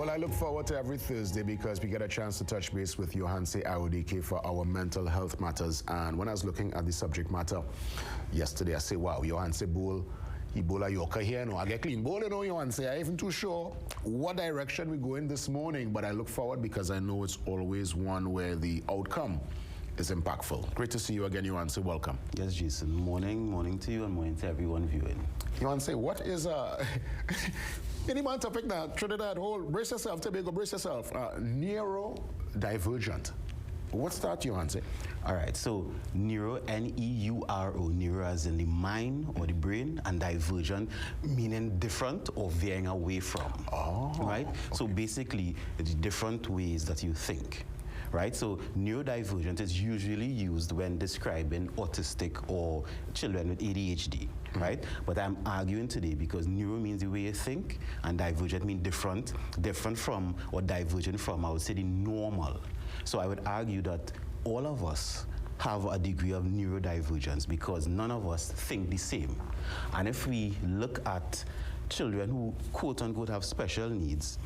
Well, I look forward to every Thursday because we get a chance to touch base with Johanse Awodike for our mental health matters. And when I was looking at the subject matter yesterday, I say, wow, Johanse bowl, he bowl a yoker here. No, I get clean bowl, you know, Johanse. I ain't too sure what direction we go in this morning, but I look forward because I know it's always one where the outcome is impactful. Great to see you again, Johanse. Welcome. Yes, Jason. Morning to you and morning to everyone viewing. Johanse, what is any man topic now? Trinidad, hold, brace yourself, Tobago, brace yourself. Neuro Divergent. What's that, Johanse? All right, so neuro, N-E-U-R-O, neuro as in the mind or the brain, and divergent meaning different or veering away from. Oh. Right? Okay. So basically, it's different ways that you think. Right? So neurodivergent is usually used when describing autistic or children with ADHD, right? But I'm arguing today because neuro means the way you think and divergent means different from or divergent from, I would say, the normal. So I would argue that all of us have a degree of neurodivergence because none of us think the same. And if we look at children who quote-unquote have special needs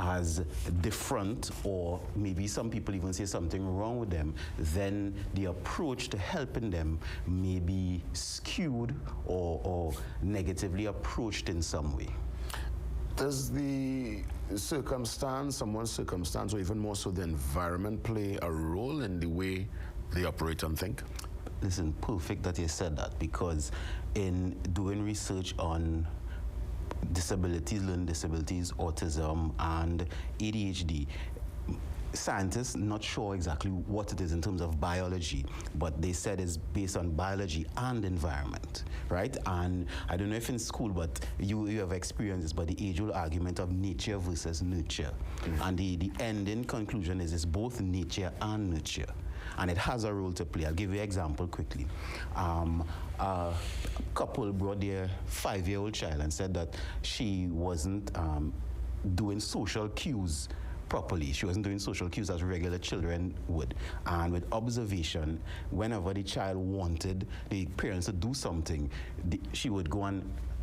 as different, or maybe some people even say something wrong with them, then the approach to helping them may be skewed or negatively approached in some way. Does the circumstance, someone's circumstance, or even more so the environment, play a role in the way they operate and think? Listen, perfect that you said that, because in doing research on disabilities, learning disabilities, autism, and ADHD, scientists not sure exactly what it is in terms of biology, but they said it's based on biology and environment, right? And I don't know if in school, but you have experienced this, but the age-old argument of nature versus nurture. And the ending conclusion is it's both nature and nurture. And it has a role to play. I'll give you an example quickly. A couple brought their 5-year-old child and said that she wasn't doing social cues properly. She wasn't doing social cues as regular children would. And with observation, whenever the child wanted the parents to do something, she would go and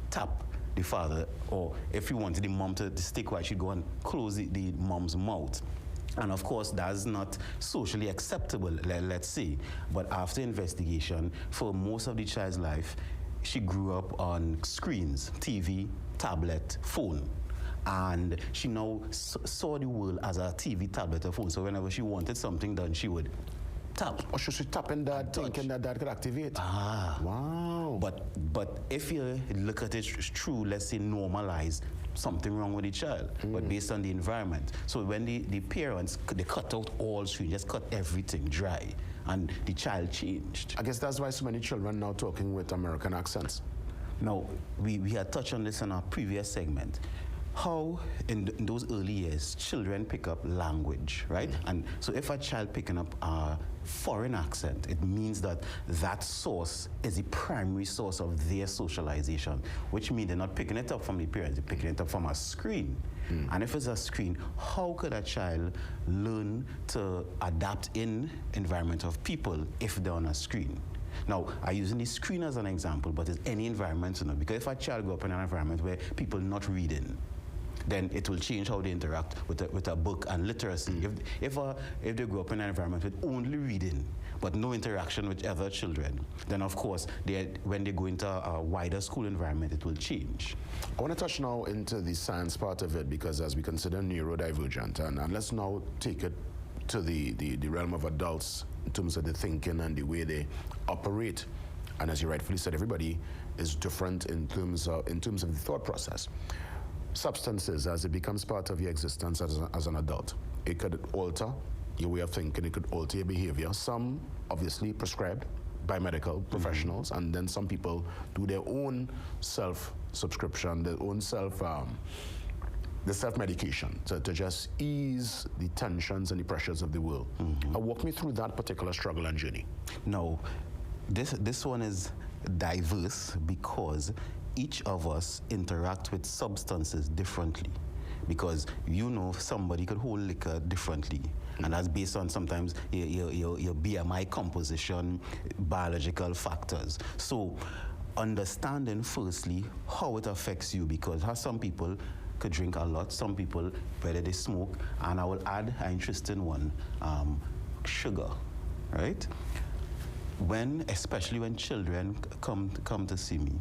tap the father, or if you wanted the mom to stay quiet, she'd go and close the mom's mouth. And of course, that's not socially acceptable, let's say. But after investigation, for most of the child's life, she grew up on screens, TV, tablet, phone. And she now saw the world as a TV, tablet, or phone. So whenever she wanted something done, she would tap. Or she should tap in that, thinking that that could activate. Ah. Wow. But if you look at it true, let's say normalize, something wrong with the child, but based on the environment. So when the parents, they cut out all screen, just cut everything dry, and the child changed. I guess that's why so many children now talking with American accents. Now, we had touched on this in our previous segment. How in those early years children pick up language, right? And so if a child picking up a foreign accent, it means that that source is the primary source of their socialization, which means they're not picking it up from the parents, they're picking it up from a screen. And if it's a screen, how could a child learn to adapt in environment of people if they're on a screen? Now, I'm using the screen as an example, but it's any environment, you know, because if a child grows up in an environment where people are not reading, then it will change how they interact with a book and literacy. If they grow up in an environment with only reading, but no interaction with other children, then of course, when they go into a wider school environment, it will change. I want to touch now into the science part of it, because as we consider neurodivergent, and let's now take it to the realm of adults in terms of the thinking and the way they operate. And as you rightfully said, everybody is different in terms of the thought process. Substances, as it becomes part of your existence as an adult, it could alter your way of thinking, it could alter your behavior. Some obviously prescribed by medical professionals, and then some people do their own self-subscription, their own the self-medication to just ease the tensions and the pressures of the world. Walk me through that particular struggle and journey. No, this one is diverse because each of us interact with substances differently. Because you know somebody could hold liquor differently, and that's based on sometimes your BMI composition, biological factors. So understanding firstly how it affects you, because some people could drink a lot. Some people, whether they smoke, and I will add an interesting one, sugar, right? Especially when children come to see me,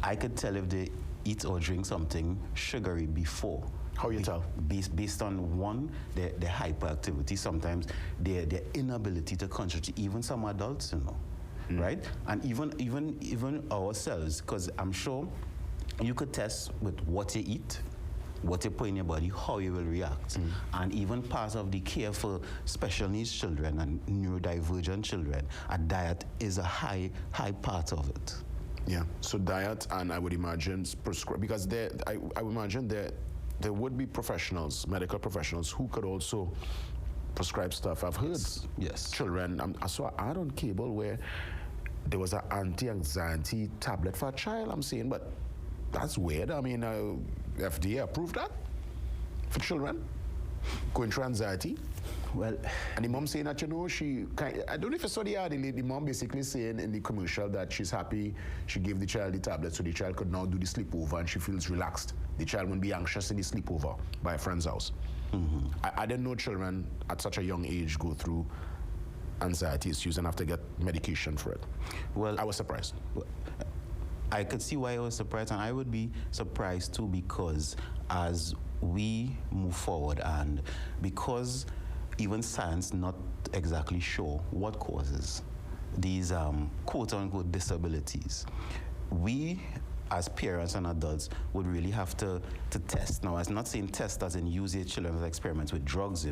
I could tell if they eat or drink something sugary before. How you tell? Based on one, their hyperactivity, sometimes their inability to concentrate, even some adults, right? And even ourselves, because I'm sure you could test with what you eat, what you put in your body, how you will react. And even part of the care for special needs children and neurodivergent children, a diet is a high part of it. Yeah, so diet, and I would imagine prescribe, because I would imagine there would be professionals, medical professionals, who could also prescribe stuff. I've heard children, I saw an ad on cable where there was an anti-anxiety tablet for a child, I'm saying, but that's weird. I mean, FDA approved that for children going through anxiety. Well, and the mom saying that, I don't know if you saw the ad, the mom basically saying in the commercial that she's happy she gave the child the tablet so the child could now do the sleepover and she feels relaxed. The child won't be anxious in the sleepover by a friend's house. I didn't know children at such a young age go through anxiety issues and have to get medication for it. Well, I was surprised. I could see why I was surprised, and I would be surprised too, because as we move forward and because even science not exactly sure what causes these quote-unquote disabilities, we as parents and adults would really have to test. Now, I'm not saying test as in use your children as experiments with drugs,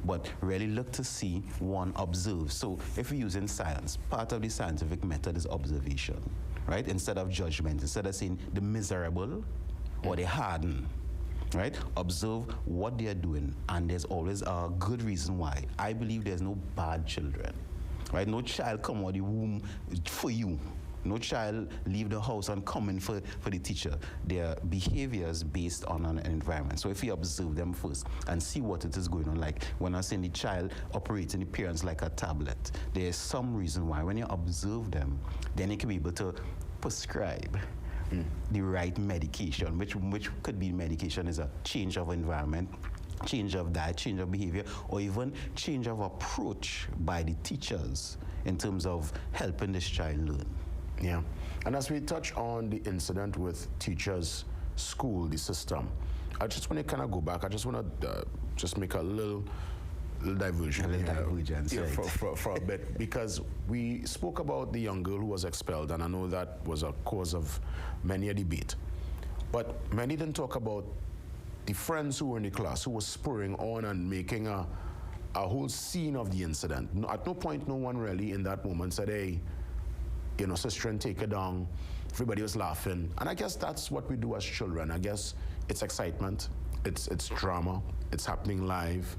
but really look to see, one, observe. So if we're using science, part of the scientific method is observation, right? Instead of judgment, instead of saying the miserable or the hardened, right? Observe what they are doing, and there's always a good reason why. I believe there's no bad children, right? No child come out of the womb for you. No child leave the house and come in for the teacher. Their behaviors based on an environment. So if you observe them first and see what it is going on, like when I say the child operating the parents like a tablet, there's some reason why. When you observe them, then you can be able to prescribe the right medication, which could be medication is a change of environment, change of diet, change of behavior, or even change of approach by the teachers in terms of helping this child learn. Yeah, and as we touch on the incident with teachers, school, the system, I just want to kind of go back. I just want to just make a little diversion. For a bit, because we spoke about the young girl who was expelled, and I know that was a cause of many a debate. But many didn't talk about the friends who were in the class who were spurring on and making a whole scene of the incident. At no point, no one really in that moment said, hey, sister, and take it down. Everybody was laughing. And I guess that's what we do as children. I guess it's excitement, it's drama, it's happening live.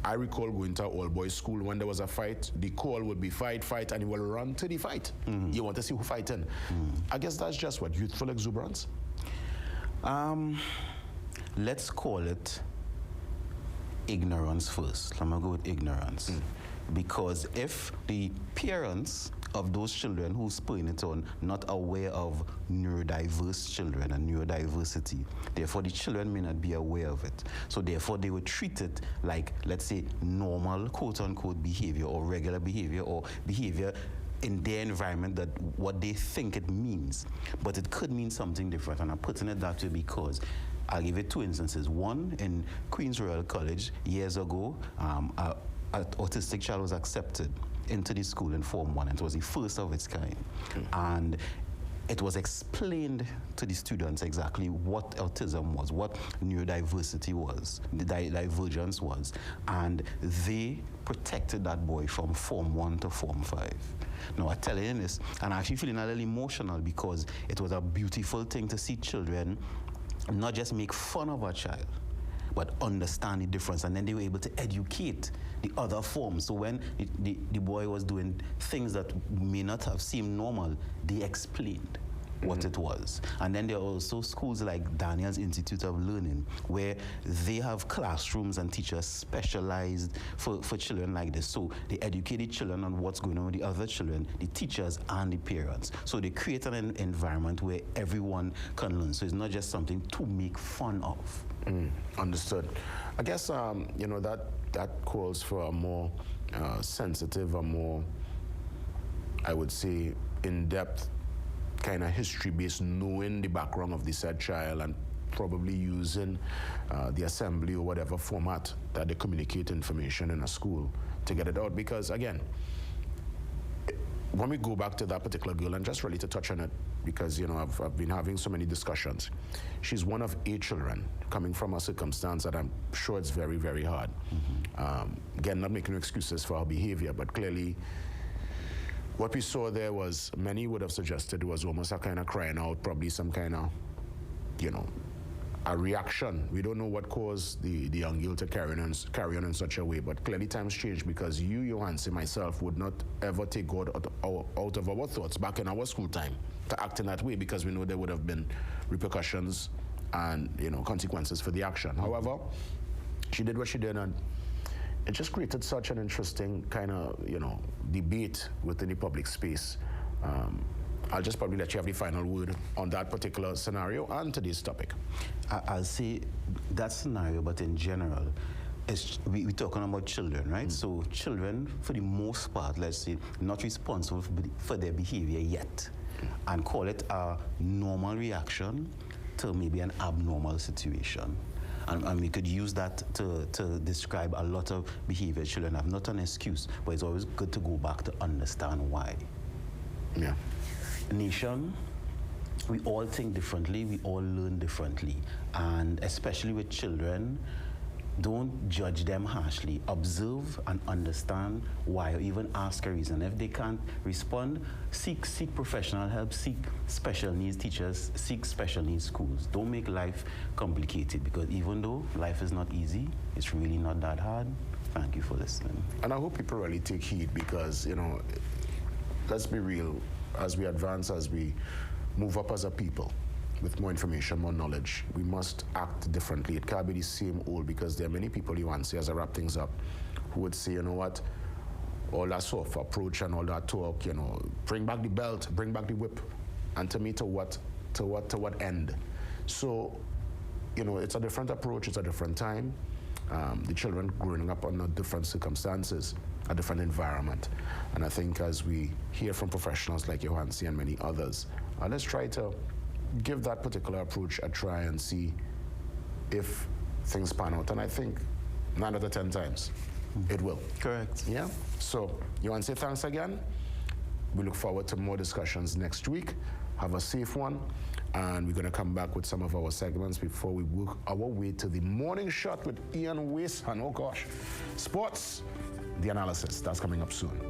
I recall going to all-boys school when there was a fight, the call would be fight, and you will run to the fight. You want to see who fighting. I guess that's just what, youthful exuberance? Let's call it ignorance first. I'm going to go with ignorance. Because if the parents of those children who's putting it on not aware of neurodiverse children and neurodiversity, therefore the children may not be aware of it. So therefore they would treat it like, let's say, normal quote-unquote behavior or regular behavior or behavior in their environment, that what they think it means. But it could mean something different, and I'm putting it that way because I'll give you two instances. One, in Queen's Royal College years ago, an autistic child was accepted into the school in Form 1, and it was the first of its kind. And it was explained to the students exactly what autism was, what neurodiversity was, the divergence was, and they protected that boy from Form 1 to Form 5. Now, I tell you this, and I'm actually feeling a little emotional because it was a beautiful thing to see children not just make fun of a child, but understand the difference, and then they were able to educate the other forms. So when the boy was doing things that may not have seemed normal, they explained. what it was. And then there are also schools like Daniel's Institute of Learning, where they have classrooms and teachers specialized for children like this. So they educate the children on what's going on with the other children, the teachers and the parents. So they create an environment where everyone can learn. So it's not just something to make fun of. Understood. I guess, you know, that calls for a more sensitive, a more, I would say, in-depth kind of history-based, knowing the background of the said child and probably using the assembly or whatever format that they communicate information in a school to get it out. Because again, when we go back to that particular girl, and just really to touch on it, because you know I've been having so many discussions. She's one of 8 children coming from a circumstance that I'm sure it's very, very hard. Again, not making excuses for her behavior, but clearly what we saw there was, many would have suggested, was almost a kind of crying out, probably some kind of, you know, a reaction. We don't know what caused the young girl to carry on in such a way, but clearly times change, because you, Johansi, myself, would not ever take God out of our thoughts back in our school time to act in that way, because we know there would have been repercussions and, you know, consequences for the action. However, she did what she did, and it just created such an interesting kind of, you know, debate within the public space. I'll just probably let you have the final word on that particular scenario and today's topic. I'll say that scenario, but in general, we're talking about children, right? So children, for the most part, let's say, not responsible for their behavior yet, and call it a normal reaction to maybe an abnormal situation. And we could use that to describe a lot of behavior children have. Not an excuse, but it's always good to go back to understand why. Yeah. Nation, we all think differently, we all learn differently. And especially with children, don't judge them harshly. Observe and understand why, or even ask a reason. If they can't respond, seek professional help, seek special needs teachers, seek special needs schools. Don't make life complicated, because even though life is not easy, it's really not that hard. Thank you for listening. And I hope people really take heed, because, you know, let's be real, as we advance, as we move up as a people, with more information, more knowledge, we must act differently. It can't be the same old, because there are many people, you want to say, as I wrap things up, who would say, you know what, all that soft approach and all that talk, you know, bring back the belt, bring back the whip, and to me, to what end? So, you know, it's a different approach, it's a different time. The children growing up under different circumstances, a different environment. And I think as we hear from professionals like Johansi and many others, let's try to give that particular approach a try and see if things pan out. And I think 9 out of 10 times it will. Correct. Yeah. So you want to say thanks again? We look forward to more discussions next week. Have a safe one. And we're going to come back with some of our segments before we work our way to the morning shot with Ian Weiss. And oh gosh, sports, the analysis. That's coming up soon.